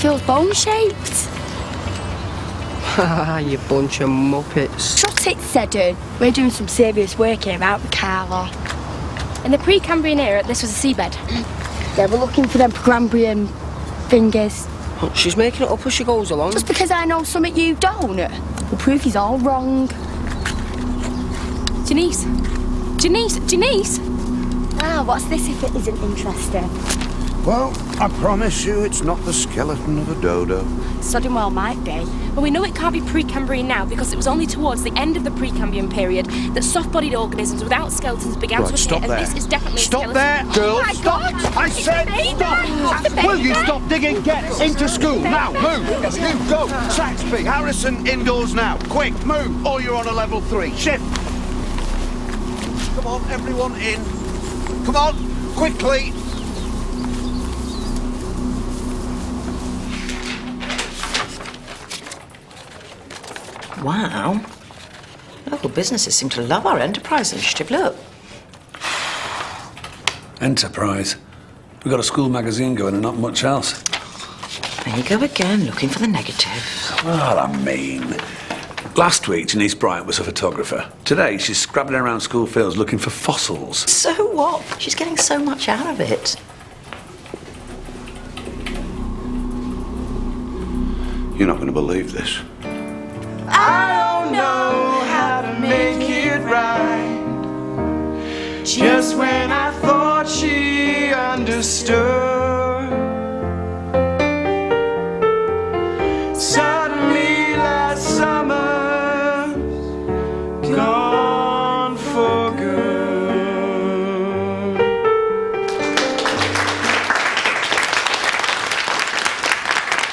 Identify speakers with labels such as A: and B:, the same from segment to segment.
A: feels bone-shaped.
B: Ah, you bunch of muppets.
A: Shut it, Seddon. We're doing some serious work here, aren't we, Carla?
C: In the pre-Cambrian era, this was a seabed.
A: Yeah, we're looking for them Precambrian fingers.
B: Oh, she's making it up as she goes along.
A: Just because I know something you don't will prove he's all wrong.
C: Janeece! Janeece! Janeece!
A: Ah, what's this if it isn't interesting?
D: Well, I promise you it's not the skeleton of a dodo.
A: Sodden well might be.
C: Well, we know it can't be pre-Cambrian now because it was only towards the end of the pre-Cambrian period that soft-bodied organisms without skeletons began to appear,
D: stop
C: and
D: there.
C: this is definitely
D: Stop
C: a skeleton.
D: there, girls!
A: Oh my
D: Stop!
A: God!
D: I said stop! Will you stop digging? Get into school now! Move! You go! Saxby, Harrison, indoors now! Quick, move! Or you're on a level 3. Shift! Come on, everyone in. Come on, quickly!
E: Wow. Local businesses seem to love our enterprise initiative. Look.
F: Enterprise. We've got a school magazine going and not much else.
E: There you go again, looking for the negative.
F: Well, I mean... Last week, Janeece Bryant was a photographer. Today, she's scrabbling around school fields looking for fossils.
E: So what? She's getting so much out of it.
D: You're not going to believe this.
G: I don't know how to make it right. Just when I thought she understood, suddenly last summer, gone for good.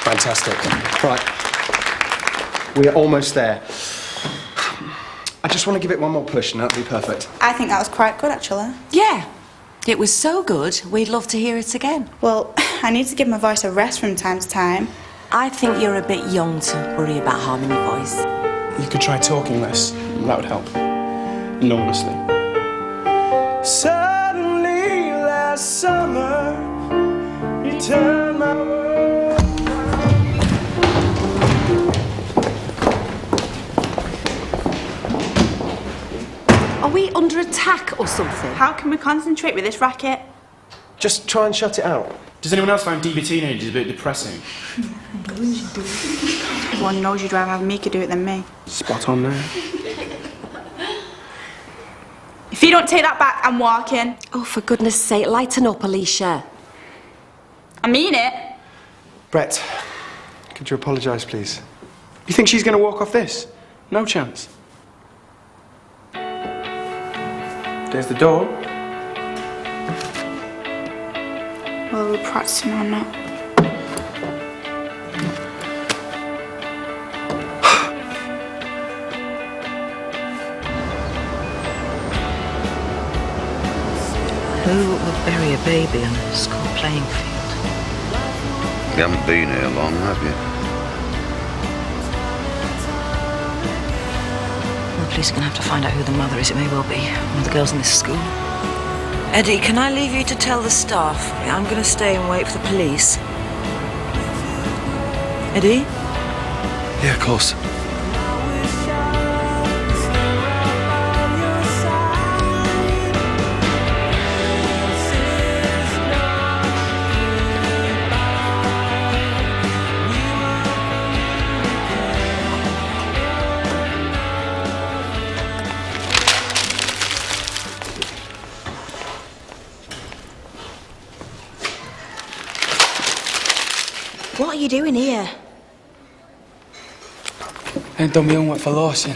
H: Fantastic. Right. We are almost there. I just want to give it one more push and that'll be perfect.
I: I think that was quite good, actually.
E: Yeah. It was so good, we'd love to hear it again.
I: Well, I need to give my voice a rest from time to time.
E: I think you're a bit young to worry about harming your voice.
H: You could try talking less. That would help. Enormously.
G: Suddenly last summer, you turned my world.
E: Are we under attack or something?
I: How can we concentrate with this racket?
H: Just try and shut it out.
J: Does anyone else find DV teenagers a bit depressing?
I: Everyone knows you'd rather have Mika do it than me.
H: Spot on there.
I: If you don't take that back, I'm walking.
E: Oh, for goodness sake, lighten up, Alicia.
I: I mean it.
H: Brett, could you apologise, please? You think she's going to walk off this? No chance. There's the door.
I: Well, we're practicing on that.
E: Who would bury a baby on a school playing field?
D: You haven't been here long, have you?
E: Well, the police are going to have to find out who the mother is. It may well be one of the girls in this school. Eddie, can I leave you to tell the staff? I'm going to stay and wait for the police. Eddie?
F: Yeah, of course.
E: What are you doing here?
J: I've done my homework for Lawson.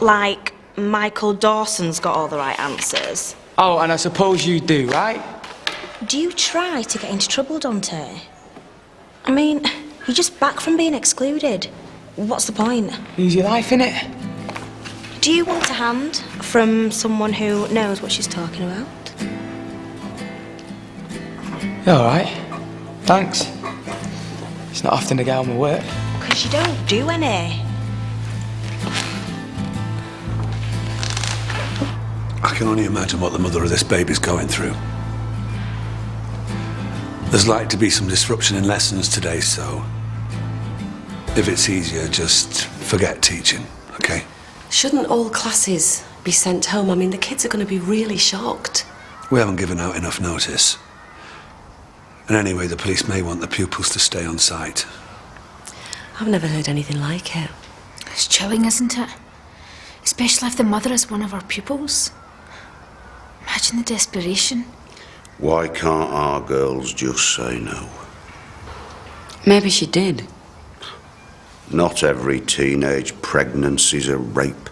E: Like Michael Dawson's got all the right answers.
J: Oh, and I suppose you do, right?
E: Do you try to get into trouble, Dante? I mean, you're just back from being excluded. What's the point?
J: Easy life, innit?
E: Do you want a hand from someone who knows what she's talking about?
J: You're all right. Thanks. It's not often to get on my work.
E: Because you don't do any.
F: I can only imagine what the mother of this baby's going through. There's likely to be some disruption in lessons today, so if it's easier, just forget teaching, okay?
K: Shouldn't all classes be sent home? I mean, the kids are going to be really shocked.
F: We haven't given out enough notice. And anyway, the police may want the pupils to stay on site.
K: I've never heard anything like it.
L: It's chilling, isn't it? Especially if the mother is one of our pupils. Imagine the desperation.
D: Why can't our girls just say no?
K: Maybe she did.
D: Not every teenage pregnancy's a rape.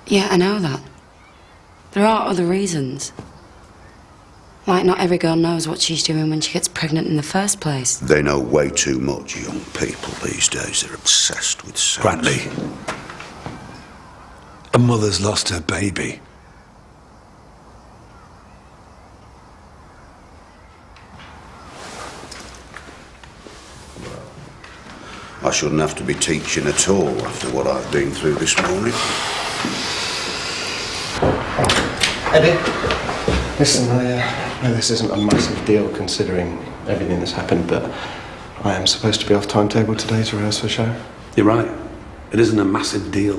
K: Yeah, I know that. There are other reasons. Like, not every girl knows what she's doing when she gets pregnant in the first place.
D: They know way too much, young people these days. They're obsessed with sex.
F: Brantley, a mother's lost her baby.
D: I shouldn't have to be teaching at all after what I've been through this morning.
H: Eddie, listen, I know this isn't a massive deal considering everything that's happened, but I am supposed to be off timetable today to rehearse for the show.
F: You're right. It isn't a massive deal.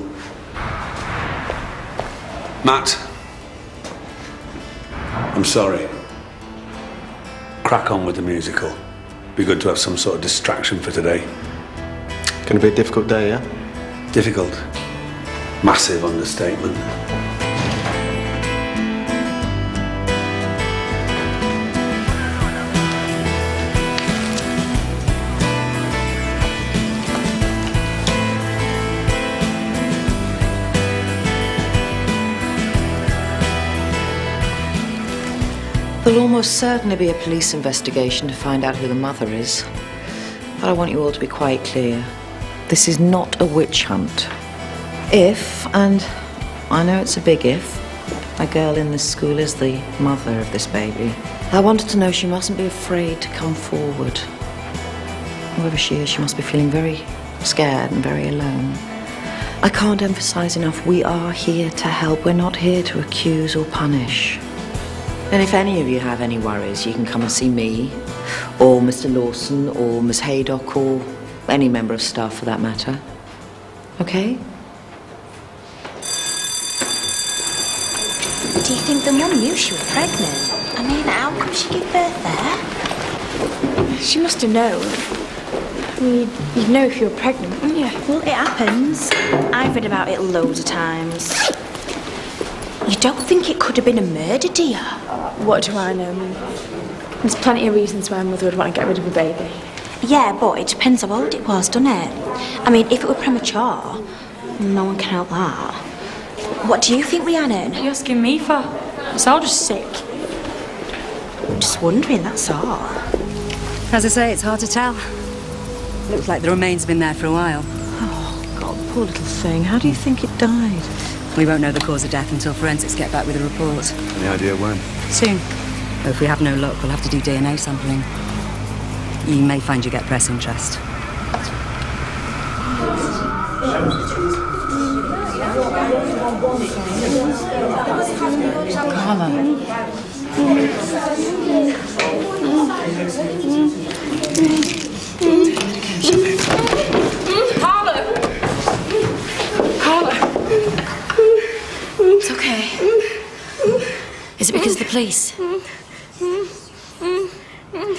F: Matt, I'm sorry. Crack on with the musical. Be good to have some sort of distraction for today.
H: Gonna be a difficult day, yeah?
F: Difficult. Massive understatement.
E: There'll almost certainly be a police investigation to find out who the mother is. But I want you all to be quite clear. This is not a witch hunt. If, and I know it's a big if, a girl in this school is the mother of this baby, I wanted to know she mustn't be afraid to come forward. Whoever she is, she must be feeling very scared and very alone. I can't emphasize enough, we are here to help. We're not here to accuse or punish. And if any of you have any worries, you can come and see me, or Mr. Lawson, or Miss Haydock, or any member of staff for that matter. Okay?
L: Do you think the mum knew she was pregnant? I mean, how could she give birth there?
I: She must have known. I mean, you'd know if you were pregnant, wouldn't you?
L: Well, it happens. I've read about it loads of times. You don't think it could have been a murder, do you?
I: What do I know? There's plenty of reasons why a mother would want to get rid of a baby.
L: Yeah, but it depends how old it was, doesn't it? I mean, if it were premature, no one can help that. What do you think, Rhiannon?
I: What are you asking me for? It's all just sick.
L: Just wondering, that's all.
M: As I say, it's hard to tell. Looks like the remains have been there for a while.
E: Oh, God, poor little thing. How do you think it died?
M: We won't know the cause of death until forensics get back with a report.
F: Any idea when?
M: Soon. But if we have no luck, we'll have to do DNA sampling. You may find you get press interest.
L: It's okay. Is it because of the police?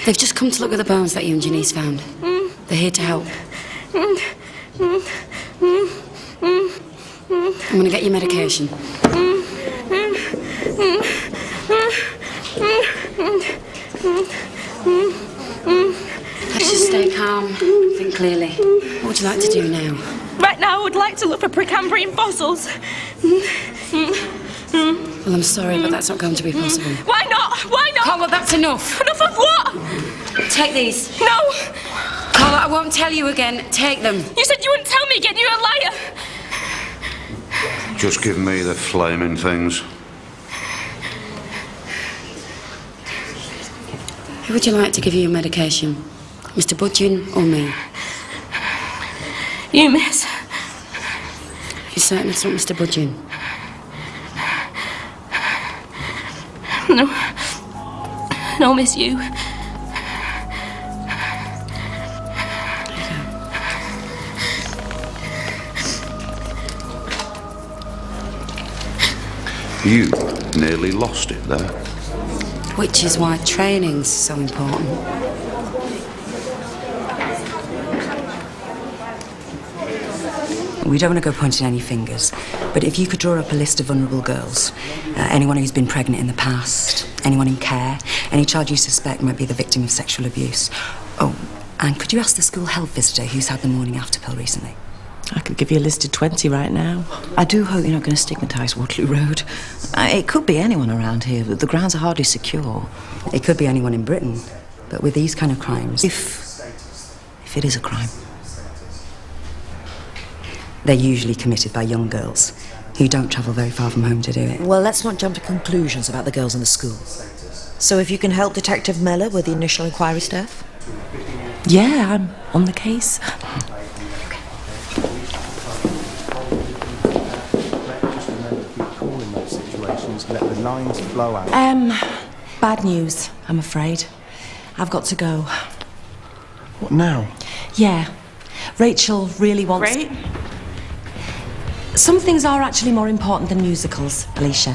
L: They've just come to look at the bones that you and Janeece found. They're here to help. I'm gonna get you medication. Let's just stay calm, think clearly. What would you like to do now?
C: Right now, I would like to look for Precambrian fossils.
L: Well, I'm sorry, but that's not going to be possible.
C: Why not? Why not?
L: Carla, that's enough.
C: Enough of what?
L: Take these.
C: No.
L: Carla, I won't tell you again. Take them.
C: You said you wouldn't tell me again. You're a liar.
D: Just give me the flaming things.
L: Who would you like to give you your medication? Mr. Budgeon or me?
C: You, miss.
L: You're certain it's not Mr. Budgeon?
C: No. No, miss, you.
D: You nearly lost it there.
K: Which is why training's so important.
M: We don't want to go pointing any fingers, but if you could draw up a list of vulnerable girls, anyone who's been pregnant in the past, anyone in care, any child you suspect might be the victim of sexual abuse. Oh, and could you ask the school health visitor who's had the morning after pill recently?
N: I could give you a list of 20 right now.
E: I do hope you're not going to stigmatise Waterloo Road. It could be anyone around here, but the grounds are hardly secure.
M: It could be anyone in Britain, but with these kind of crimes...
E: If it is a crime.
M: They're usually committed by young girls who don't travel very far from home to do it.
E: Well, let's not jump to conclusions about the girls in the school. So if you can help Detective Mellor with the initial inquiry staff?
N: Yeah, I'm on the case.
H: Let the lines flow out.
N: Bad news, I'm afraid. I've got to go.
H: What now?
N: Yeah. Rachel really wants...
I: Great.
N: Some things are actually more important than musicals, Alicia.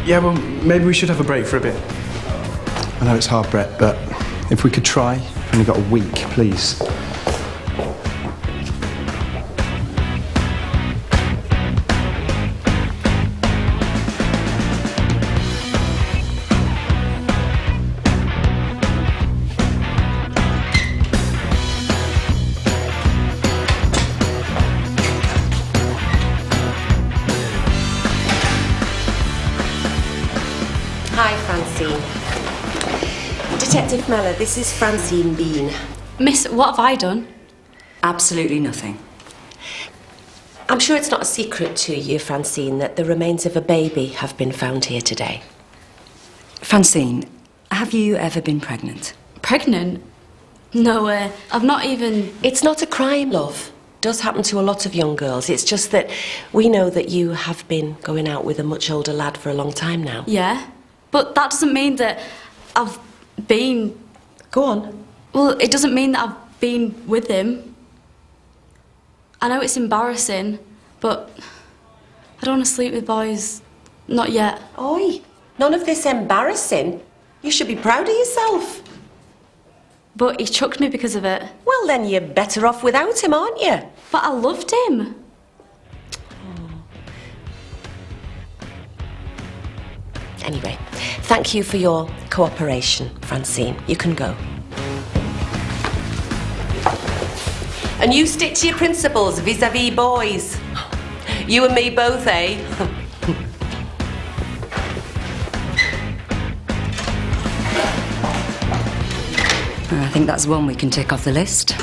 H: Yeah, well, maybe we should have a break for a bit. I know it's hard, Brett, but if we could try. We've only got a week, please.
O: Hi, Francine. Detective Mellor, this is Francine Bean.
C: Miss, what have I done?
M: Absolutely nothing.
O: I'm sure it's not a secret to you, Francine, that the remains of a baby have been found here today.
M: Francine, have you ever been pregnant?
C: Pregnant? No, I've not even...
O: It's not a crime, love. It does happen to a lot of young girls. It's just that we know that you have been going out with a much older lad for a long time now.
C: Yeah, but that doesn't mean that I've been...
O: Go on.
C: Well, it doesn't mean that I've been with him. I know it's embarrassing, but I don't want to sleep with boys. Not yet.
O: Oi, none of this embarrassing. You should be proud of yourself.
C: But he chucked me because of it.
O: Well, then you're better off without him, aren't you?
C: But I loved him.
O: Anyway, thank you for your cooperation, Francine. You can go. And you stick to your principles vis-à-vis boys. You and me both, eh?
M: I think that's one we can tick off the list.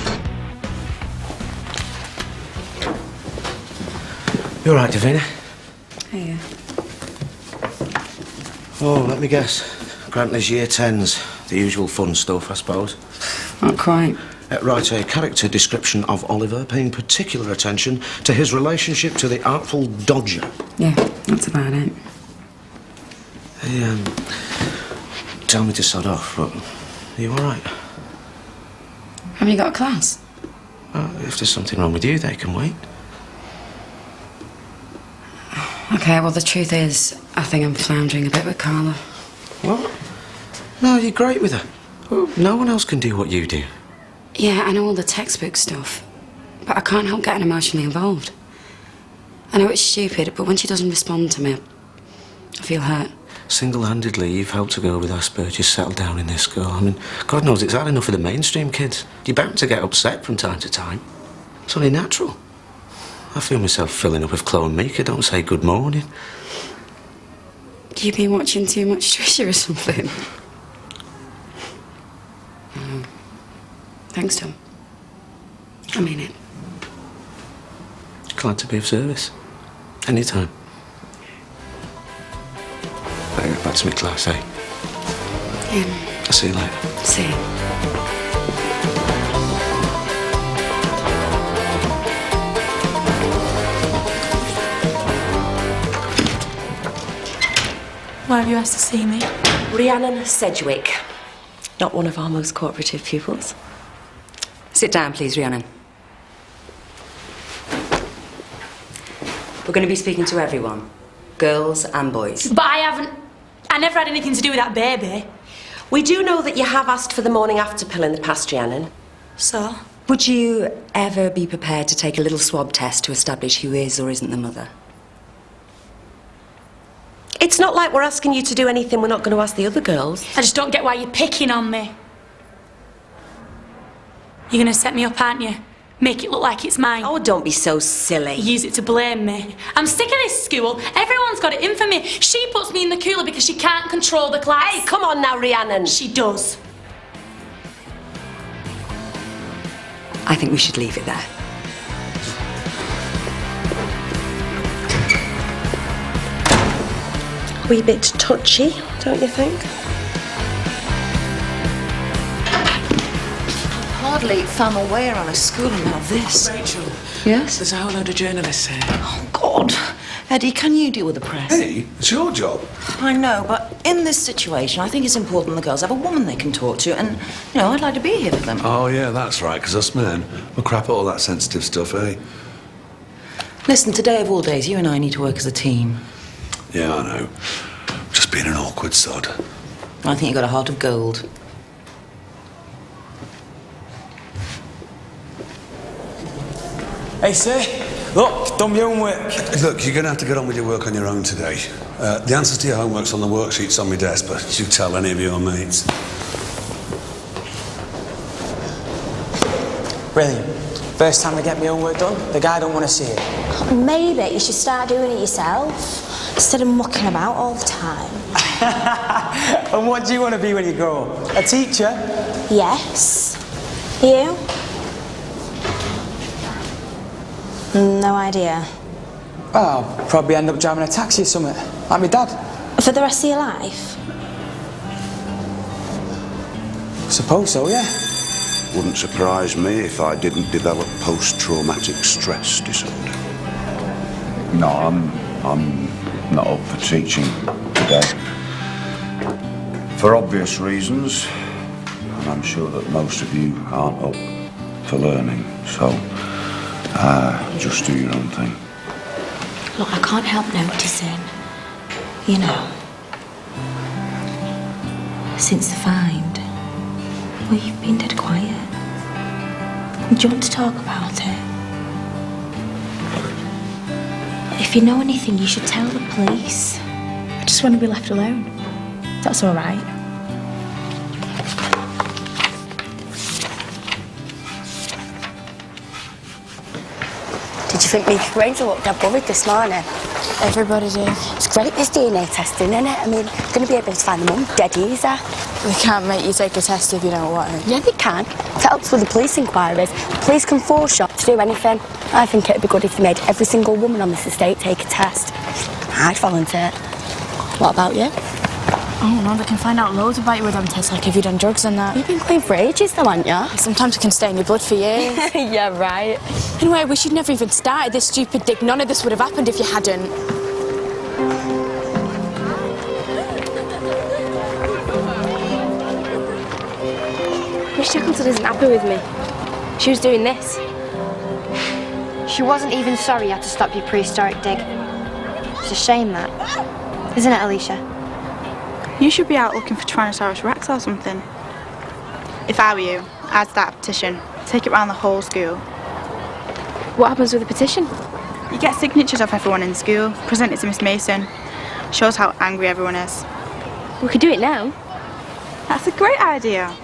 P: You all right, Davina?
M: Hiya.
P: Oh, let me guess. Grantley's year 10s. The usual fun stuff, I suppose.
M: Not quite.
P: Write a character description of Oliver, paying particular attention to his relationship to the Artful Dodger.
M: Yeah, that's about it.
P: Hey, tell me to sod off, but are you all right?
K: Haven't you got a class?
P: Well, if there's something wrong with you, they can wait.
K: Okay, well, the truth is, I think I'm floundering a bit with Carla.
P: What? No, you're great with her. Well, no one else can do what you do.
K: Yeah, I know all the textbook stuff, but I can't help getting emotionally involved. I know it's stupid, but when she doesn't respond to me, I feel hurt.
P: Single-handedly, you've helped a girl with Asperger's settle down in this school. I mean, God knows it's hard enough for the mainstream kids. You're bound to get upset from time to time. It's only natural. I feel myself filling up with Chloe and Mika. Don't say good morning.
K: You've been watching too much Trisha or something? Thanks, Tom. I mean it.
P: Glad to be of service. Anytime. Better get back to my class, eh?
K: Yeah.
P: I'll see you later.
K: See you.
I: Why have you asked to see me?
O: Rhiannon Sedgwick. Not one of our most cooperative pupils.
M: Sit down, please, Rhiannon. We're going to be speaking to everyone. Girls and boys.
I: But I never had anything to do with that baby.
O: We do know that you have asked for the morning after pill in the past, Rhiannon.
I: So?
M: Would you ever be prepared to take a little swab test to establish who is or isn't the mother?
O: It's not like we're asking you to do anything we're not going to ask the other girls.
I: I just don't get why you're picking on me. You're going to set me up, aren't you? Make it look like it's mine.
O: Oh, don't be so silly.
I: Use it to blame me. I'm sick of this school. Everyone's got it in for me. She puts me in the cooler because she can't control the class.
O: Hey, come on now, Rhiannon.
I: She does.
M: I think we should leave it there.
O: A wee bit touchy, don't you think?
E: Hardly found my way around a school and now this.
Q: Rachel.
E: Yes?
Q: There's a whole load of journalists here.
E: Oh, God. Eddie, can you deal with the press?
F: Hey, it's your job.
E: I know, but in this situation, I think it's important the girls have a woman they can talk to, and, you know, I'd like to be here for them.
F: Oh, yeah, that's right, because us men, we'll crap at all that sensitive stuff, eh?
E: Listen, today of all days, you and I need to work as a team.
F: Yeah, I know. Just being an awkward sod.
E: I think you've got a heart of gold.
J: Hey, sir. Look, done your homework.
F: Look, you're going to have to get on with your work on your own today. The answers to your homework's on the worksheets on my desk, but you tell any of your mates.
J: Brilliant. First time I get my homework done, the guy don't want to see it.
L: Maybe you should start doing it yourself instead of mucking about all the time.
J: And what do you want to be when you grow up? A teacher?
L: Yes. You? No idea.
J: Oh, I'll probably end up driving a taxi or something, like my dad.
L: For the rest of your life?
J: Suppose so, yeah.
D: Wouldn't surprise me if I didn't develop post-traumatic stress disorder.
R: No, I'm not up for teaching today. For obvious reasons, and I'm sure that most of you aren't up for learning, so just do your own thing.
L: Look, I can't help noticing, you know, since the find, well, you've been dead quiet. Do you want to talk about it? If you know anything, you should tell the police.
I: I just want to be left alone. That's all right.
S: Did you think Mika Granger looked dead worried this morning?
I: Everybody did.
S: It's great, this DNA testing, isn't it? I mean, they're going to be able to find the mum dead easy.
I: They can't make you take a test if you don't want to.
S: Yeah, they can. If it helps with the police inquiries, the police can force you to do anything. I think it'd be good if they made every single woman on this estate take a test. I'd volunteer. What about you?
I: Oh no, they can find out loads about you with them tests, like if you've done drugs and that.
S: You've been clean for ages though, haven't you?
I: Sometimes it can stay in your blood for years.
S: Yeah, right.
I: Anyway, I wish you'd never even started this stupid dig. None of this would have happened if you hadn't.
T: Miss Shackleton isn't happy with me. She was doing this. She wasn't even sorry you had to stop your prehistoric dig. It's a shame, that. Isn't it, Alicia?
U: You should be out looking for Tyrannosaurus Rex or something. If I were you, I'd start a petition. Take it round the whole school.
T: What happens with the petition?
U: You get signatures off everyone in school, present it to Miss Mason. Shows how angry everyone is.
T: We could do it now.
U: That's a great idea.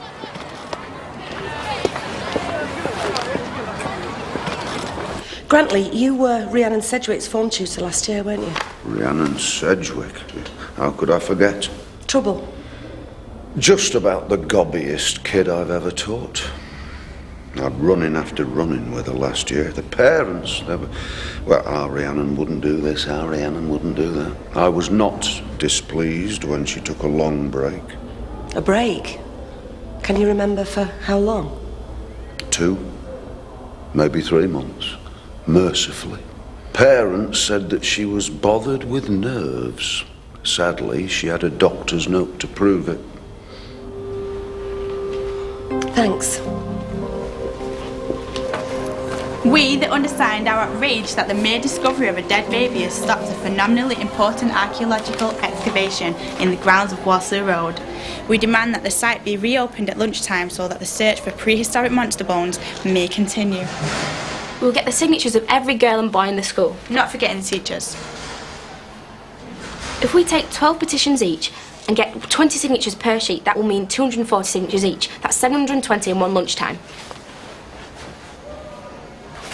O: Grantley, you were Rhiannon Sedgwick's form tutor last year, weren't you?
D: Rhiannon Sedgwick. How could I forget?
O: Trouble?
D: Just about the gobbiest kid I've ever taught. I'd run-in after run-in with her last year. The parents, they were... Well, our Rhiannon wouldn't do this, our Rhiannon wouldn't do that. I was not displeased when she took a long break.
O: A break? Can you remember for how long?
D: 2, maybe 3 months. Mercifully. Parents said that she was bothered with nerves. Sadly, she had a doctor's note to prove it.
O: Thanks.
U: We, the undersigned, are outraged that the mere discovery of a dead baby has stopped a phenomenally important archaeological excavation in the grounds of Waterloo Road. We demand that the site be reopened at lunchtime so that the search for prehistoric monster bones may continue.
T: We'll get the signatures of every girl and boy in the school.
U: Not forgetting the teachers.
T: If we take 12 petitions each and get 20 signatures per sheet, that will mean 240 signatures each. That's 720 in one lunchtime.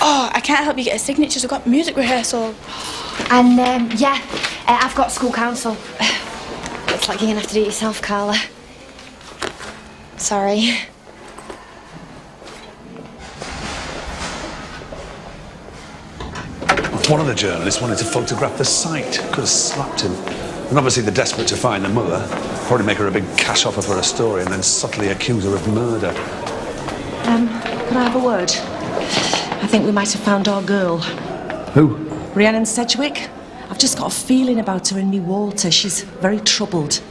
U: Oh, I can't help you get a signatures. I've got music rehearsal.
L: And, I've got school council. Looks like you're gonna have to do it yourself, Carla. Sorry.
F: One of the journalists wanted to photograph the site. Could have slapped him. And obviously they're desperate to find the mother. Probably make her a big cash offer for her story and then subtly accuse her of murder.
E: Can I have a word? I think we might have found our girl.
F: Who?
E: Rhiannon Sedgwick. I've just got a feeling about her in me water. She's very troubled.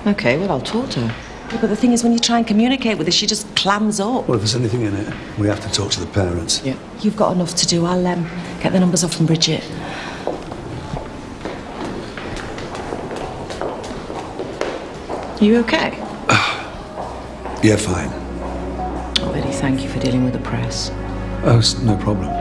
M: Okay, well, I'll talk to her.
E: Yeah, but the thing is, when you try and communicate with her, she just clams up.
F: Well, if there's anything in it, we have to talk to the parents.
M: Yeah.
E: You've got enough to do. I'll get the numbers off from Bridget. You okay?
F: Yeah, fine.
E: Oh, Eddie, thank you for dealing with the press.
F: Oh, no problem.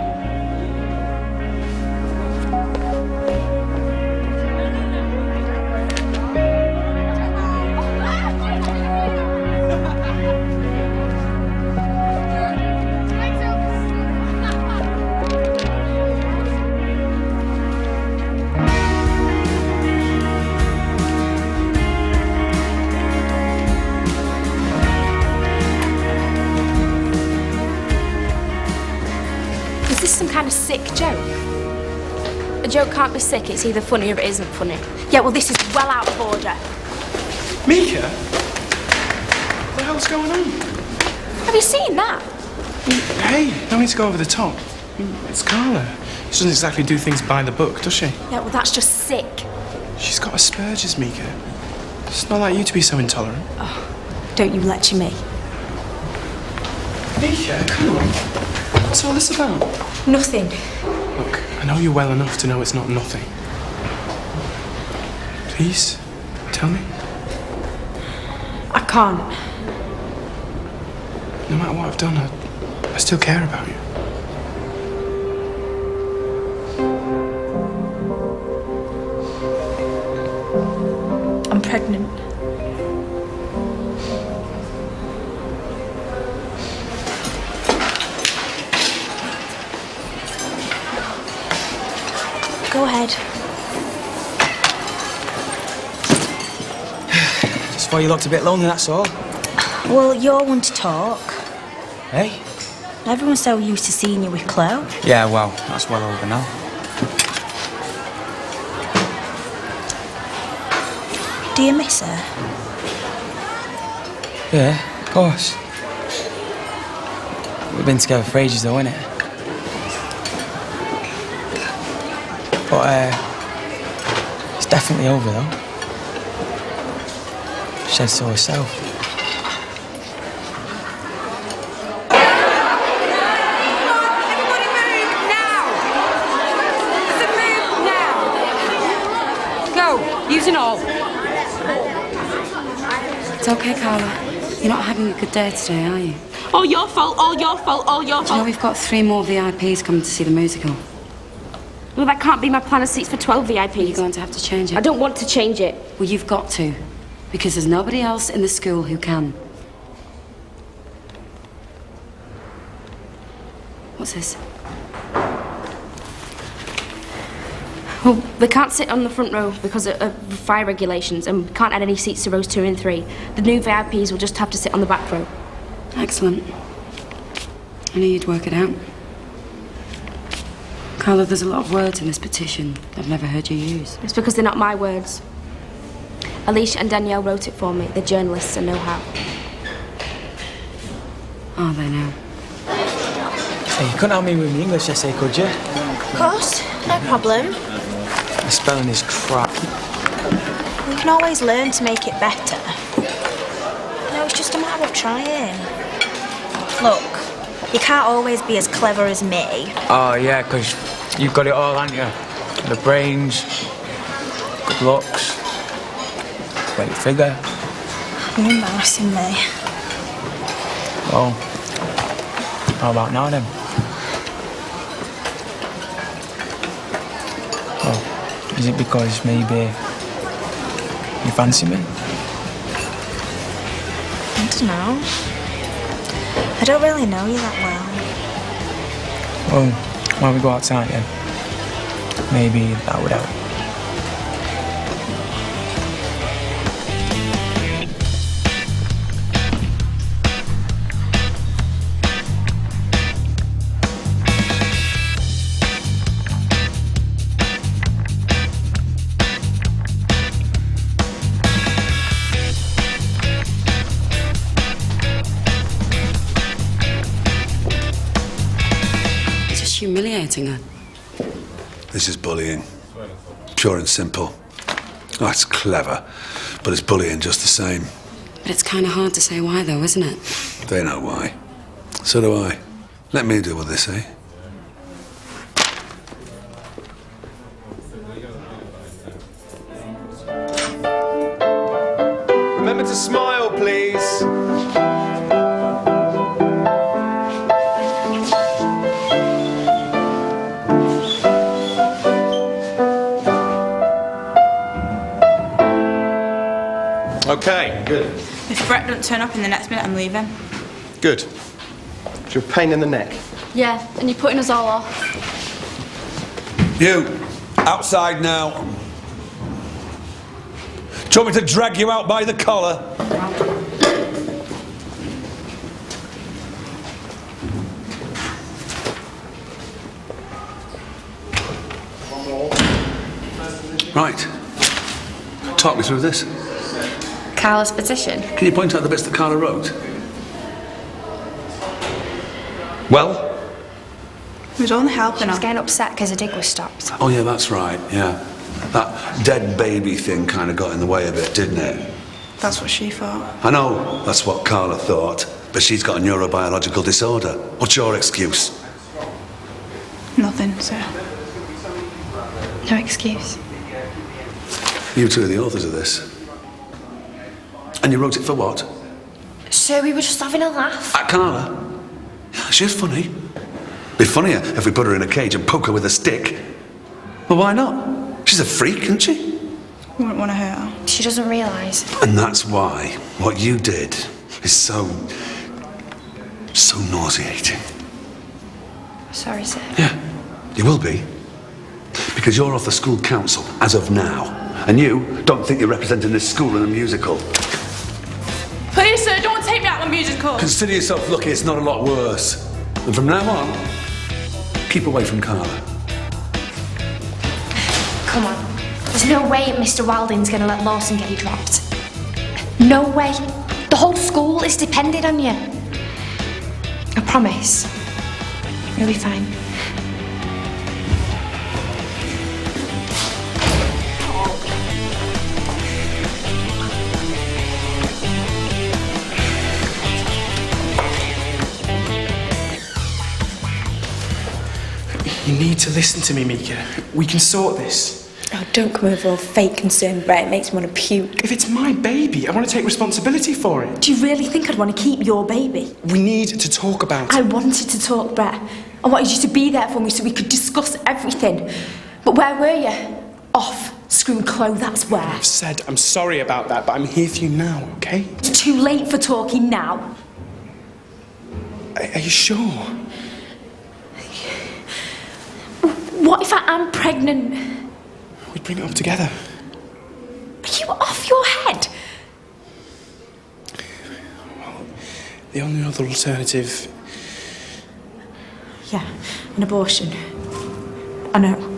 T: Is this some kind of sick joke? A joke can't be sick, it's either funny or it isn't funny. Yeah, well, this is well out of order.
G: Mika? What the hell's going on?
T: Have you seen that?
G: Hey, no need to go over the top. It's Carla. She doesn't exactly do things by the book, does she?
T: Yeah, well, that's just sick.
G: She's got Asperger's, Mika. It's not like you to be so intolerant.
T: Oh, don't you lecture me.
G: Mika, come on. What's all this about?
T: Nothing.
G: Look, I know you well enough to know it's not nothing. Please, tell me.
T: I can't.
G: No matter what I've done, I still care about you.
T: I'm pregnant. Go ahead.
J: Just thought you looked a bit lonely, that's all.
L: Well, you're one to talk.
J: Hey?
L: Everyone's so used to seeing you with Chloe.
J: Yeah, well, that's well over now.
L: Do you miss her?
J: Yeah, of course. We've been together for ages, though, innit? But, it's definitely over, though. She said so herself.
I: Use and all.
K: It's okay, Carla. You're not having a good day today, are you?
I: All your fault, all your fault, all your
K: Do you know
I: fault.
K: we've got 3 more VIPs coming to see the musical?
T: Well, that can't be my plan of seats for 12 VIPs.
K: You're going to have to change it.
T: I don't want to change it.
K: Well, you've got to. Because there's nobody else in the school who can. What's this?
T: Well, they can't sit on the front row because of fire regulations, and we can't add any seats to rows 2 and 3. The new VIPs will just have to sit on the back row.
K: Excellent. I knew you'd work it out. Carla, there's a lot of words in this petition I've never heard you use.
T: It's because they're not my words. Alicia and Danielle wrote it for me. They're journalists and know how.
K: Are they now?
J: Hey, you couldn't help me with my English essay, could you?
L: Of course, no problem.
J: The spelling is crap.
L: We can always learn to make it better. No, it's just a matter of trying. Look, You can't always be as clever as me.
J: Oh, yeah, because you've got it all, haven't you? The brains, good looks, great figure.
L: You're embarrassing me.
J: Well, how about now then? Oh, is it because maybe you fancy me?
L: I don't know. I don't really know you that well.
J: Well, why don't we go outside then? Maybe that would help.
K: Humiliating her.
F: This is bullying. Pure and simple. Oh, it's clever, but it's bullying just the same.
K: But it's kind of hard to say why, though, isn't it?
F: They know why. So do I. Let me do what they say.
Q: Remember to smile, please. Okay, good.
U: If Brett don't turn up in the next minute, I'm leaving.
H: Good. It's your pain in the neck.
C: Yeah, and you're putting us all off.
F: You, outside now. Do you want me to drag you out by the collar? Right. Talk me through this.
T: Carla's petition.
F: Can you point out the bits that Carla wrote? Well?
U: He was only helping
T: She was
U: her.
T: getting upset because the dig was stopped.
F: Oh yeah, that's right, yeah. That dead baby thing kind of got in the way a bit, didn't it?
U: That's what she thought.
F: I know that's what Carla thought, but she's got a neurobiological disorder. What's your excuse?
U: Nothing, sir.
T: No excuse.
F: You two are the authors of this. And you wrote it for what?
T: So we were just having a laugh.
F: At Carla? Yeah, she's funny. Be funnier if we put her in a cage and poke her with a stick. Well, why not? She's a freak, isn't she?
U: We wouldn't want to hurt her.
T: She doesn't realise.
F: And that's why what you did is so nauseating.
T: Sorry, sir.
F: Yeah, you will be. Because you're off the school council as of now. And you don't think you're representing this school in a musical.
I: Please, sir, don't take me out of a musical.
F: Consider yourself lucky it's not a lot worse. And from now on, keep away from Carla.
T: Come on. There's no way Mr. Wilding's going to let Lawson get you dropped. No way. The whole school is depending on you. I promise. You'll be fine.
G: You need to listen to me, Mika. We can sort this.
S: Oh, don't come over all fake concern, Brett. It makes me want to puke.
G: If it's my baby, I want to take responsibility for it.
S: Do you really think I'd want to keep your baby?
G: We need to talk about it.
S: I wanted to talk, Brett. I wanted you to be there for me so we could discuss everything. But where were you? Off. Screwing Chloe, that's where.
G: I've said I'm sorry about that, but I'm here for you now, okay?
S: It's too late for talking now.
G: Are you sure?
S: What if I am pregnant?
G: We'd bring it up together.
S: Are you off your head?
G: Well, the only other alternative...
S: Yeah, an abortion. I know.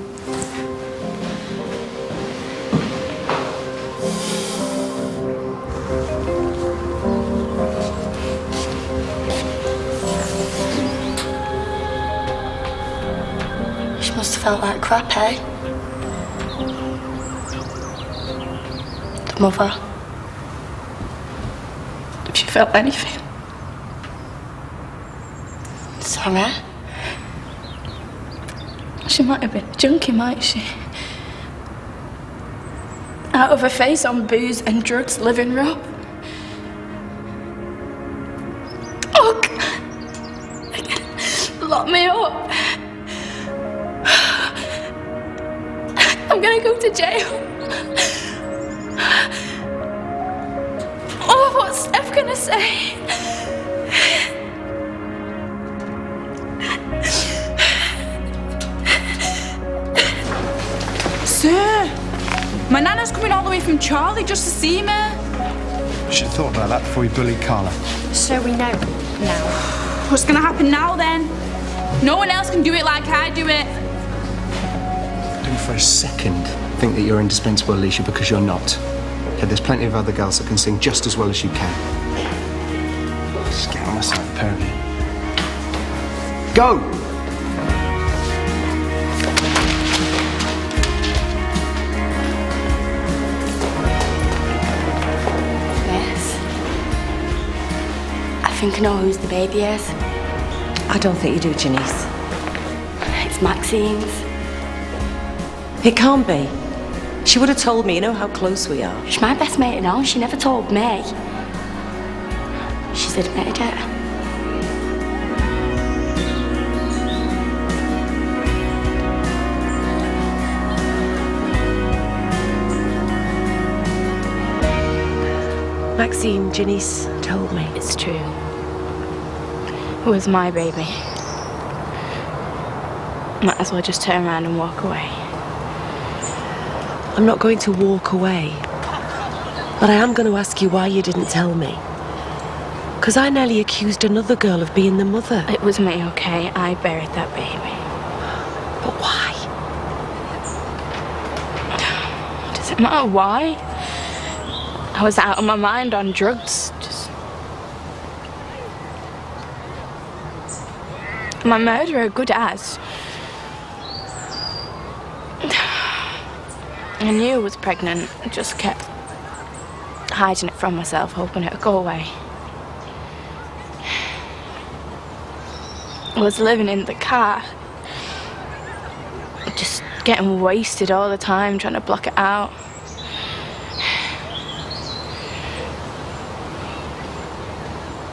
S: She must have felt like crap, eh? The mother. If she felt anything.
C: from her. She might have been a junkie, might she? Out of her face on booze and drugs, living rough. Oh, God. Lock me up. I'm gonna go to jail. Oh, what's Steph gonna say?
U: Sir, my nana's coming all the way from Charlie just to see me.
D: You should have thought about that before you bullied Carla.
U: So we know now. What's gonna happen now then? No one else can do it like I do it.
H: Don't for a second think that you're indispensable, Alicia, because you're not. Yeah, there's plenty of other girls that can sing just as well as you can. Just get on my side, pair of you. Go!
S: I think I know whose the baby is.
O: I don't think you do, Janeece.
S: It's Maxine's.
O: It can't be. She would have told me. You know how close we are.
S: She's my best mate and all. She never told me. She's admitted it.
O: Maxine, Janeece told me.
C: It's true. It was my baby. Might as well just turn around and walk away.
O: I'm not going to walk away. But I am going to ask you why you didn't tell me. Because I nearly accused another girl of being the mother.
C: It was me, okay? I buried that baby.
O: But why?
C: Does it matter why? I was out of my mind on drugs. My murderer, good as. I knew I was pregnant. I just kept hiding it from myself, hoping it would go away. I was living in the car, just getting wasted all the time, trying to block it out.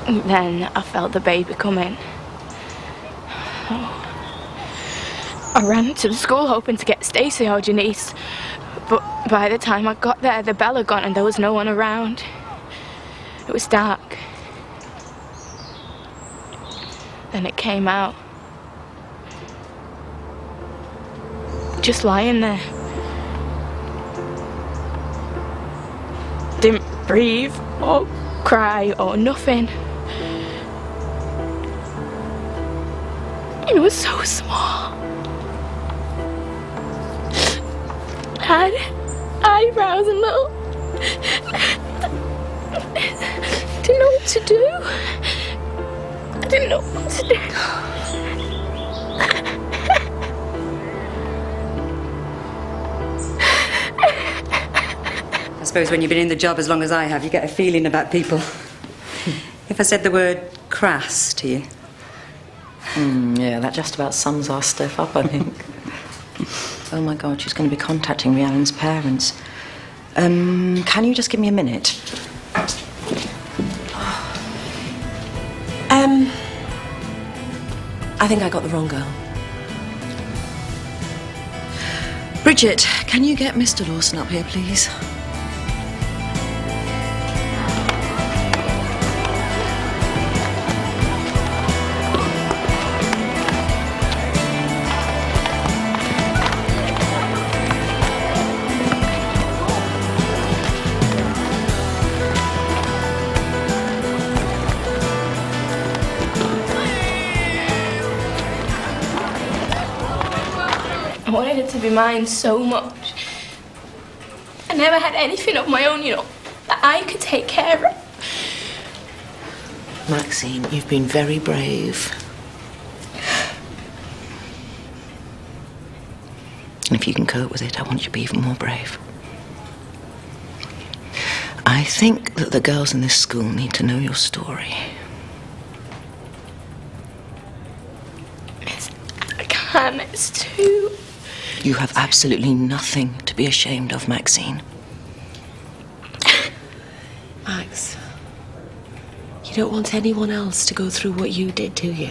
C: Then I felt the baby coming. I ran to the school hoping to get Stacey or Janeece, but by the time I got there, the bell had gone and there was no one around. It was dark. Then it came out. Just lying there. Didn't breathe or cry or nothing. It was so small. Had eyebrows and little. Didn't know what to do. I didn't know what to do.
M: I suppose when you've been in the job as long as I have, you get a feeling about people. If I said the word crass to you.
E: Yeah, that just about sums our stuff up, I think. Oh my God, she's going to be contacting Rhiannon's parents. Can you just give me a minute?
O: I think I got the wrong girl.
E: Bridget, can you get Mr. Lawson up here, please?
C: I wanted it to be mine so much. I never had anything of my own, you know, that I could take care of.
E: Maxine, you've been very brave. And if you can cope with it, I want you to be even more brave. I think that the girls in this school need to know your story.
C: And it's too...
E: You have absolutely nothing to be ashamed of, Maxine.
O: Max, you don't want anyone else to go through what you did, do you?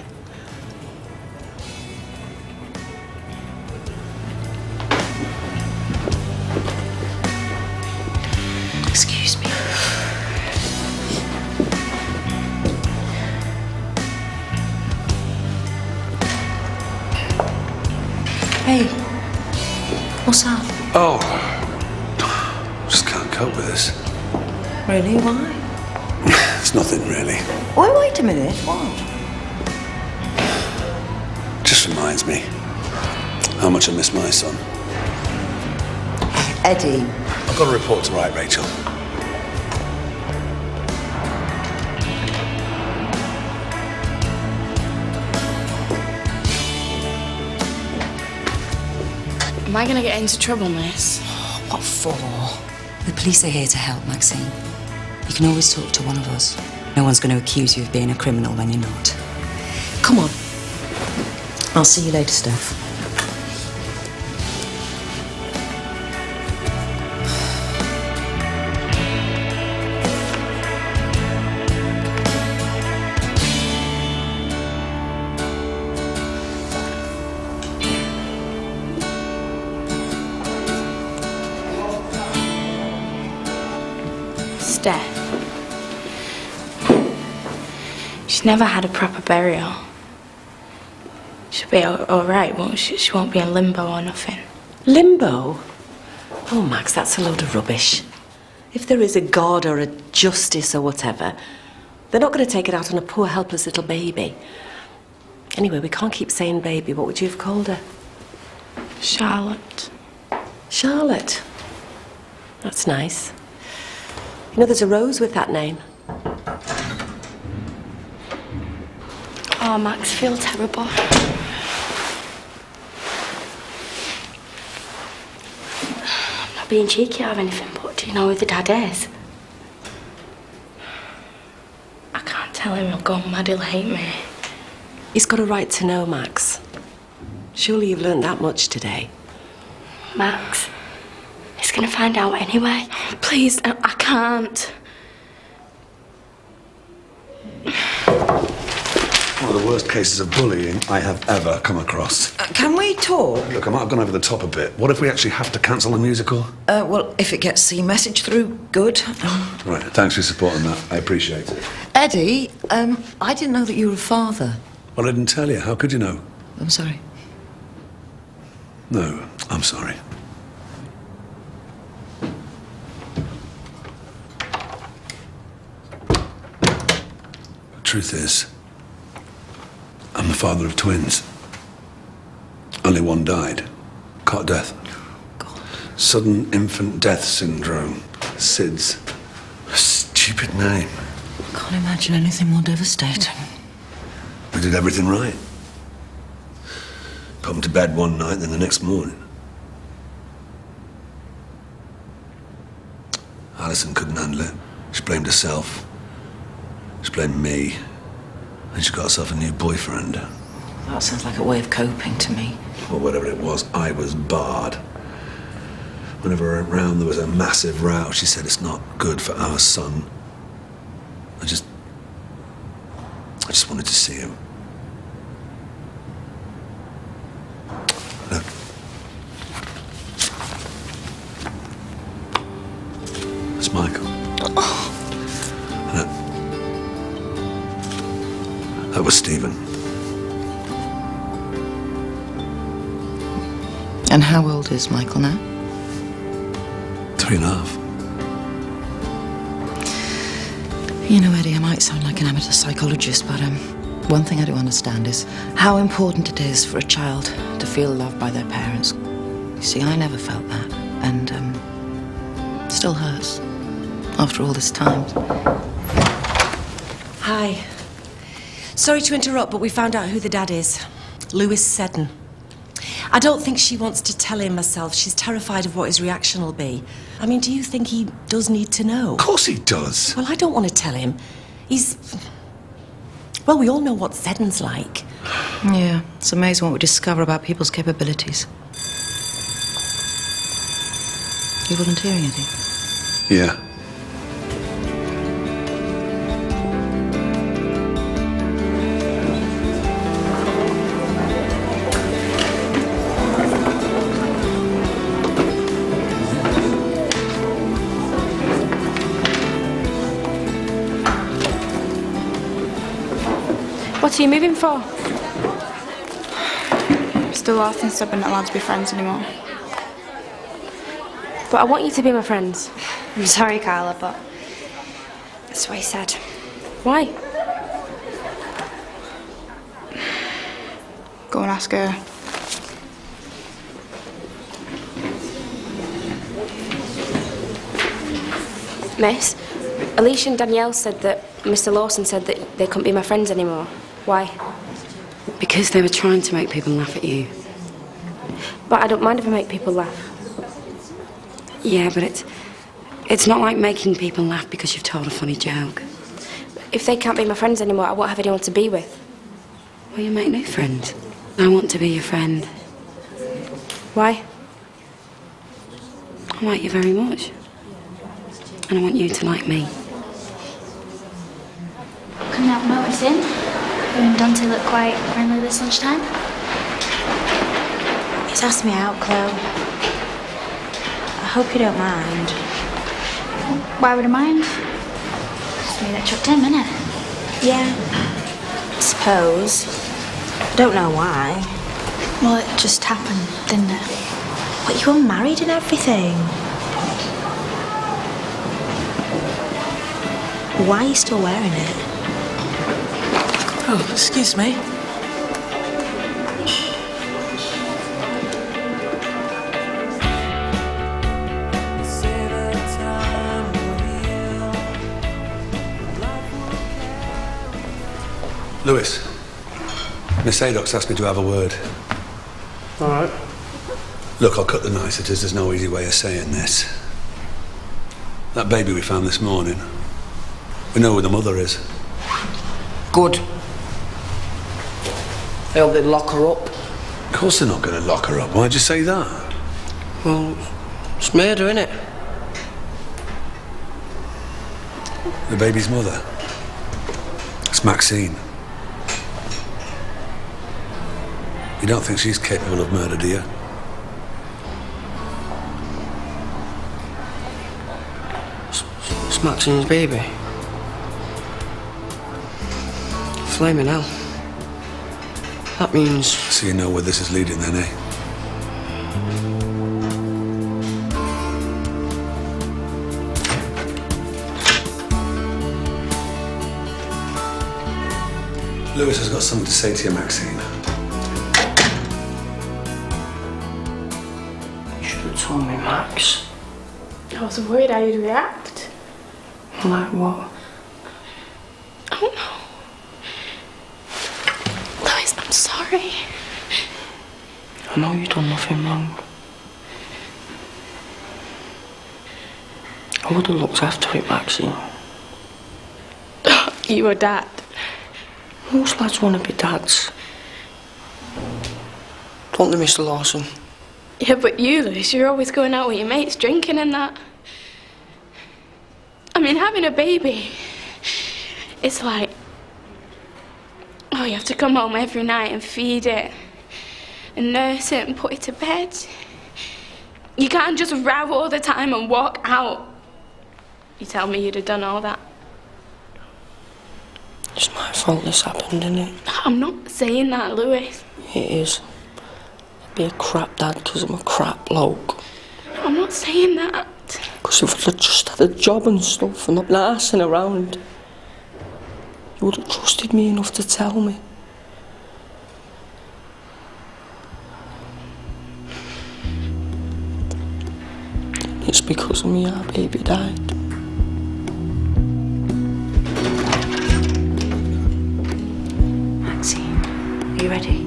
E: Excuse me. Hey, what's up?
F: Oh, just can't cope with this.
E: Really? Why?
F: It's nothing really.
E: Wait a minute. What?
F: Just reminds me how much I miss my son.
E: Eddie.
F: I've got a report to write, Rachel.
C: Am I gonna get into trouble, miss?
M: What for? The police are here to help, Maxine. You can always talk to one of us. No one's going to accuse you of being a criminal when you're not.
E: Come on. I'll see you later, Steph.
C: Steph. She's never had a proper burial. She'll be alright, won't she? She won't be in limbo or nothing.
O: Limbo? Oh, Max, that's a load of rubbish. If there is a God or a justice or whatever, they're not going to take it out on a poor, helpless little baby. Anyway, we can't keep saying baby. What would you have called her?
C: Charlotte.
O: Charlotte? That's nice. You know, there's a rose with that name.
S: Oh, Max, I feel terrible. I'm not being cheeky or anything, but do you know who the dad is?
C: I can't tell him, he'll go mad, he'll hate me.
O: He's got a right to know, Max. Surely you've learned that much today.
S: Max, he's gonna find out anyway.
C: Please, I can't.
F: One of the worst cases of bullying I have ever come across.
E: Can we talk?
F: Look, I might have gone over the top a bit. What if we actually have to cancel the musical?
E: Well, if it gets the message through, good.
F: Right, thanks for supporting that. I appreciate it.
E: Eddie, I didn't know that you were a father.
F: Well, I didn't tell you. How could you know?
E: I'm sorry.
F: No, I'm sorry. The truth is, I'm the father of twins. Only one died. Cot death.
E: God.
F: Sudden infant death syndrome. SIDS. A stupid name.
E: I can't imagine anything more devastating.
F: We did everything right. Put them to bed one night, then the next morning. Alison couldn't handle it. She blamed herself. She blamed me. And she got herself a new boyfriend.
E: That sounds like a way of coping to me.
F: Well, whatever it was, I was barred. Whenever I went round, there was a massive row. She said it's not good for our son. I just wanted to see him. Look. It's Michael. That was Stephen.
E: And how old is Michael now?
F: 3.5.
E: You know, Eddie, I might sound like an amateur psychologist, but one thing I do understand is how important it is for a child to feel loved by their parents. You see, I never felt that, and still hurts after all this time.
O: Hi. Sorry to interrupt, but we found out who the dad is. Lewis Seddon. I don't think she wants to tell him herself. She's terrified of what his reaction will be. I mean, do you think he does need to know?
F: Of course he does.
O: Well, I don't want to tell him. Well, we all know what Seddon's like.
E: Yeah, it's amazing what we discover about people's capabilities. You volunteering, Eddie?
F: Yeah.
C: What are you moving for?
U: Mr. Lawson said we're not allowed to be friends anymore.
T: But I want you to be my friends. I'm sorry, Carla, but that's what he said.
C: Why?
U: Go and ask her.
T: Miss, Alicia and Danielle said that Mr. Lawson said that they couldn't be my friends anymore. Why?
K: Because they were trying to make people laugh at you.
T: But I don't mind if I make people laugh.
K: Yeah, but it's not like making people laugh because you've told a funny joke.
T: If they can't be my friends anymore, I won't have anyone to be with.
K: Well, you make new friends. I want to be your friend.
T: Why?
K: I like you very much. And I want you to like me.
B: Couldn't help noticing you and Dante look quite friendly this lunchtime.
L: He's asked me out, Chloe. I hope you don't mind.
B: Why would I mind? It's me that chucked him, innit?
L: Yeah, I suppose. I don't know why.
B: Well, it just happened, didn't it?
L: But you were married and everything. Why are you still wearing it?
N: Oh, excuse me.
F: Lewis, Miss Adox asked me to have a word.
G: All right.
F: Look, I'll cut the niceties. There's no easy way of saying this. That baby we found this morning, we know who the mother is.
N: Good. I hope they lock her up.
F: Of course they're not going to lock her up. Why'd you say that?
N: Well, it's murder, innit?
F: The baby's mother. It's Maxine. You don't think she's capable of murder, do you?
N: It's Maxine's baby. Flaming hell. That means...
F: So you know where this is leading then, eh? Lewis has got something to say to you, Maxine.
N: You should have told me, Max.
C: I was worried how you'd react.
N: Like what?
C: I don't know. Lewis, I'm sorry.
N: I know you've done nothing wrong. I would have looked after it, Maxine.
C: You were dad.
N: Most lads want to be dads. Don't they, Mr. Lawson?
C: Yeah, but you, Lewis, you're always going out with your mates, drinking and that. I mean, having a baby, it's like, oh, you have to come home every night and feed it, and nurse it and put it to bed. You can't just row all the time and walk out. You tell me you'd have done all that.
N: It's my fault this happened, isn't it?
C: I'm not saying that, Lewis.
N: It is. I'd be a crap dad because I'm a crap bloke.
C: I'm not saying that.
N: Because if I'd just had a job and stuff and not been arsing around, you would have trusted me enough to tell me. It's because of me our baby died.
L: Maxine, are you ready?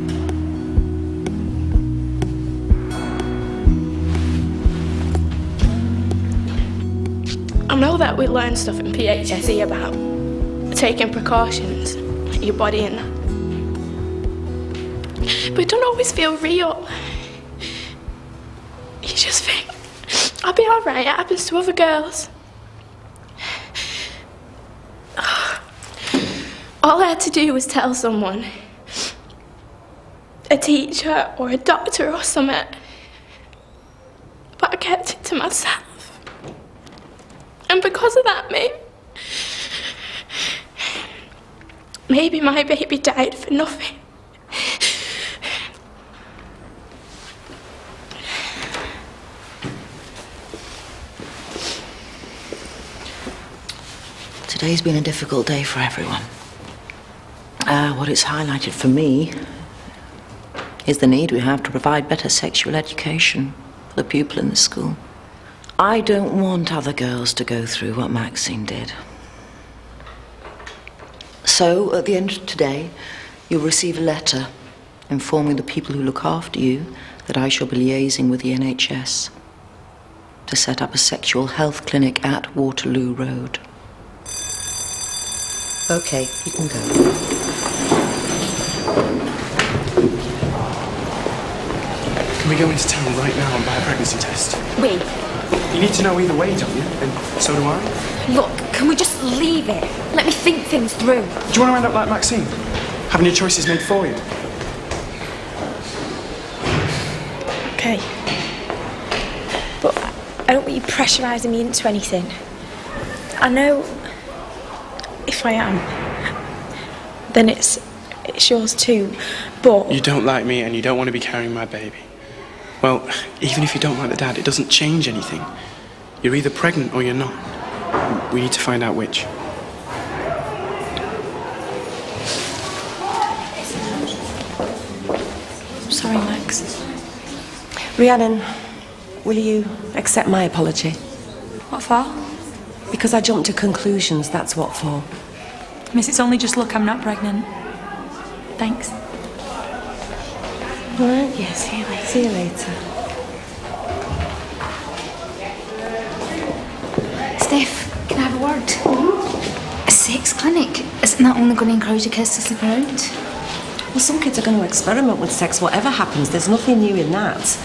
C: I know that we learn stuff in PHSE about taking precautions, like your body and that. but it don't always feel real. You just think, I'll be alright, it happens to other girls. All I had to do was tell someone, a teacher or a doctor or something, but I kept it to myself. And because of that, maybe my baby died for nothing.
E: Today's been a difficult day for everyone. What it's highlighted for me is the need we have to provide better sexual education for the pupil in the school. I don't want other girls to go through what Maxine did. So, at the end of today, you'll receive a letter informing the people who look after you that I shall be liaising with the NHS to set up a sexual health clinic at Waterloo Road. Okay, you can go.
G: Can we go into town right now and buy a pregnancy test?
S: Wait.
G: You need to know either way, don't you? And so do I.
S: Look, can we just leave it? Let me think things through.
G: Do you want to end up like Maxine? Having your choices made for you?
T: Okay. But I don't want you pressurising me into anything. I know if I am, then it's yours too, but...
G: You don't like me and you don't want to be carrying my baby. Well, even if you don't like the dad, it doesn't change anything. You're either pregnant or you're not. We need to find out which.
O: Sorry, Max. Rhiannon, will you accept my apology?
S: What for?
O: Because I jumped to conclusions, that's what for.
S: Miss, it's only just look, I'm not pregnant. Thanks.
O: All right, yes, see you later.
B: Steph, can I have a word? A sex clinic? Isn't that only going to encourage the kids to sleep around?
O: Well, some kids are going to experiment with sex, whatever happens. There's nothing new in that.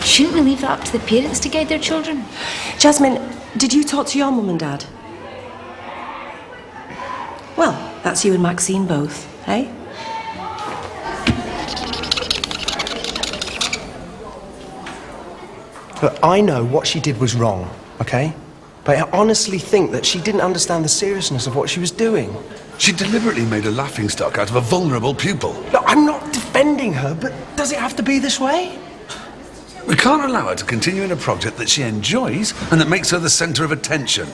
B: Shouldn't we leave that up to the parents to guide their children?
O: Jasmine, did you talk to your mum and dad? Well, that's you and Maxine both, eh?
H: Look, I know what she did was wrong, okay? But I honestly think that she didn't understand the seriousness of what she was doing.
F: She deliberately made a laughingstock out of a vulnerable pupil.
H: Look, I'm not defending her, but does it have to be this way?
F: We can't allow her to continue in a project that she enjoys and that makes her the centre of attention.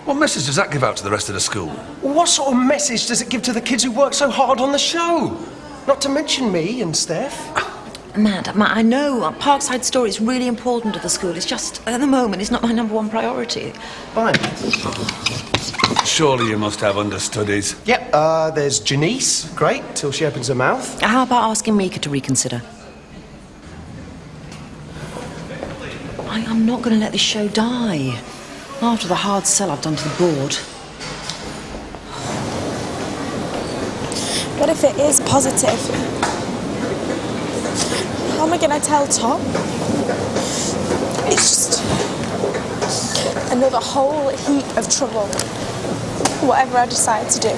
F: What message does that give out to the rest of the school?
H: What sort of message does it give to the kids who work so hard on the show? Not to mention me and Steph.
E: Matt, I know Parkside Story is really important to the school. It's just, at the moment, it's not my #1 priority.
H: Fine.
F: Surely you must have understudies.
H: Yep, there's Janeece. Great, till she opens her mouth.
E: How about asking Mika to reconsider? I'm not going to let this show die. After the hard sell I've done to the board.
T: What if it is positive? How am I going to tell Tom? It's just another whole heap of trouble, whatever I decide to do.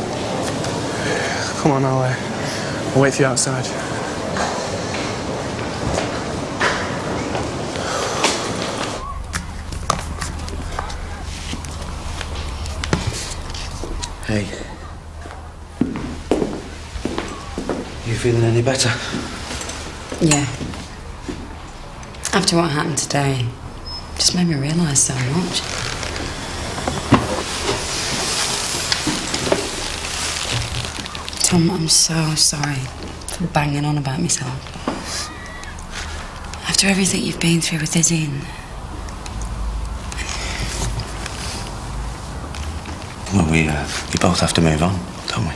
G: Come on, I'll wait for you outside.
P: Hey. You feeling any better?
K: Yeah. After what happened today, it just made me realise so much. Tom, I'm so sorry for banging on about myself. After everything you've been through with Izzy and...
P: Well, we both have to move on, don't we?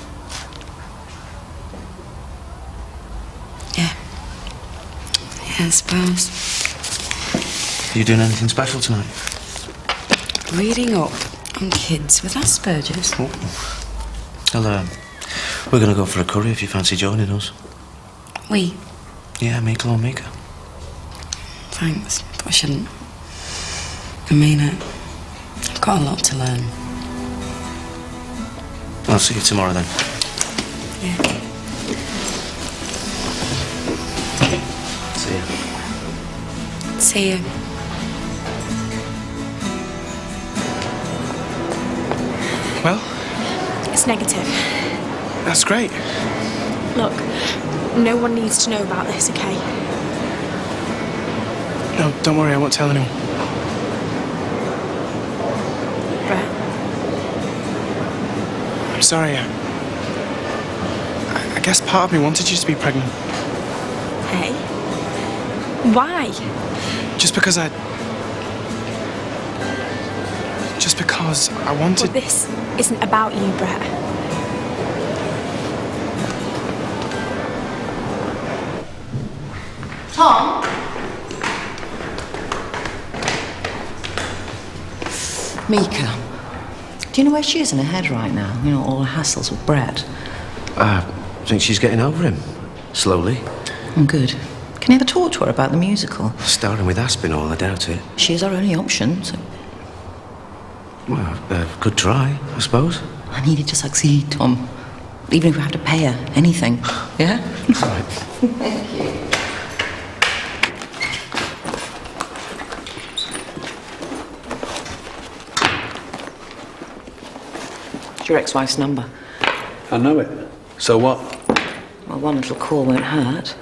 K: Yeah, I suppose.
P: Are you doing anything special tonight?
K: Reading up on kids with Asperger's.
P: Well, we're going to go for a curry if you fancy joining us.
K: We?
P: Yeah, Mika or Mika.
K: Thanks, but I shouldn't. I mean it. I've got a lot to learn.
P: I'll see you tomorrow then.
K: Yeah.
P: See you.
K: See you.
G: Well?
T: It's negative.
G: That's great.
T: Look, no one needs to know about this, okay?
G: No, don't worry, I won't tell anyone.
T: Brett?
G: I'm sorry. I guess part of me wanted you to be pregnant.
T: Hey? Why?
G: Just because I wanted...
T: Well, this isn't about you, Brett.
E: Tom? Mika. Do you know where she is in her head right now? You know, all the hassles with Brett.
P: I think she's getting over him. Slowly.
E: Oh, good. Can you ever talk to her about the musical?
P: Starting with Aspinall, I doubt it.
E: She is our only option, so...
P: Well, could try, I suppose.
E: I need you to succeed, Tom. Even if we have to pay her anything. Yeah?
P: Right.
E: Thank you. It's your ex-wife's number.
F: I know it. So what?
E: Well, one little call won't hurt.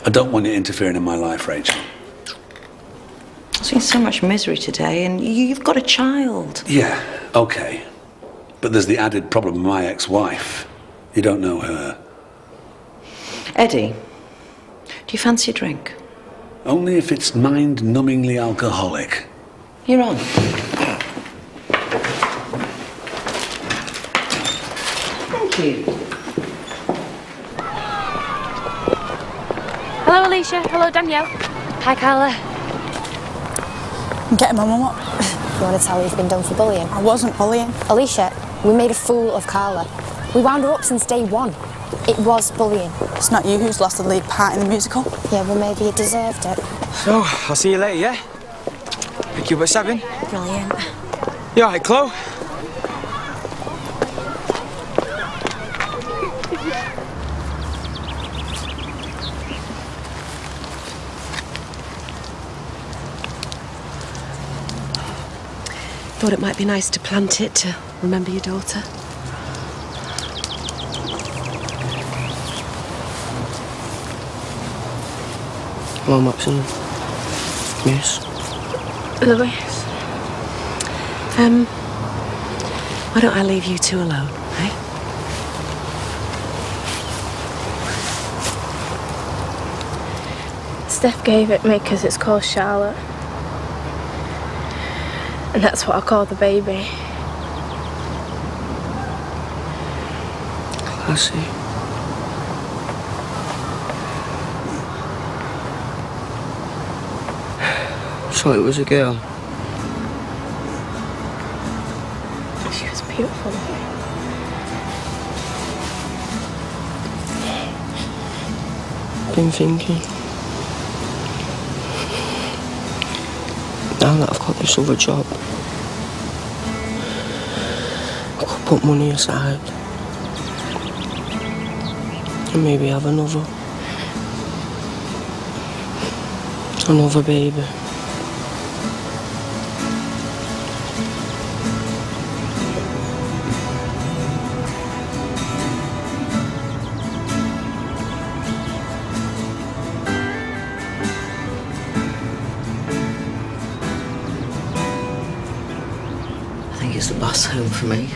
F: I don't want you interfering in my life, Rachel.
E: I've seen so much misery today, and you've got a child.
F: Yeah, okay. But there's the added problem of my ex-wife. You don't know her.
E: Eddie, do you fancy a drink?
F: Only if it's mind-numbingly alcoholic.
E: You're on. Thank you.
T: Hello, Alicia. Hello, Danielle. Hi, Carla.
S: I'm getting my mum up.
T: You want to tell her you've been done for bullying?
S: I wasn't bullying.
T: Alicia, we made a fool of Carla. We wound her up since day one. It was bullying.
S: It's not you who's lost the lead part in the musical.
T: Yeah, well, maybe you deserved it.
J: So, I'll see you later, yeah? Pick you up at 7?
T: Brilliant.
J: You alright, Chloe?
O: Thought it might be nice to plant it to remember your daughter.
N: Hello, Maxine. Miss.
T: Louise.
O: Why don't I leave you two alone, eh?
T: Steph gave it me because it's called Charlotte. And that's what I call the baby.
N: I see. So it was a girl.
T: She was beautiful.
N: Been thinking. Now that I've got this other job, I could put money aside and maybe have another baby.
E: It's the bus home for me.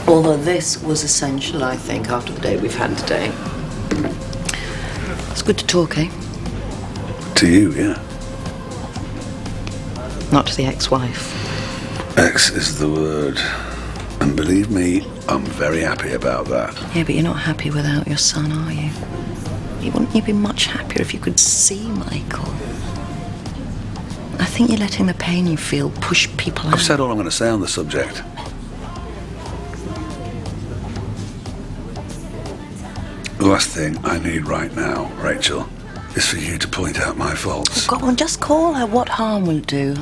E: Although this was essential, I think, after the day we've had today. It's good to talk, eh?
F: To you, yeah.
E: Not to the ex-wife.
F: Ex is the word. And believe me, I'm very happy about that.
E: Yeah, but you're not happy without your son, are you? Wouldn't you be much happier if you could see Michael? I think you're letting the pain you feel push people out.
F: I've said all I'm going to say on the subject. The last thing I need right now, Rachel, is for you to point out my faults.
E: Go on, just call her. What harm will it do?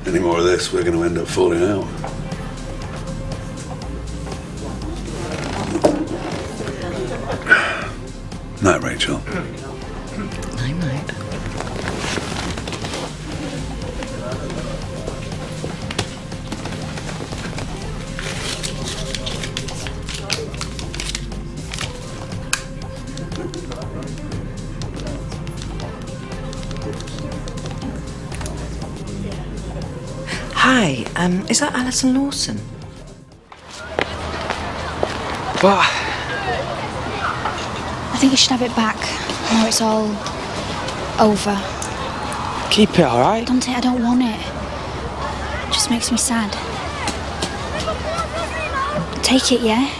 F: Any more of this, we're going to end up falling out. Night, Rachel.
E: Night, night. Hi, is that Alison Lawson?
J: What?
B: I think you should have it back. Now it's all over.
J: Keep it, all right?
B: Dante, I don't want it. It just makes me sad. Take it, yeah?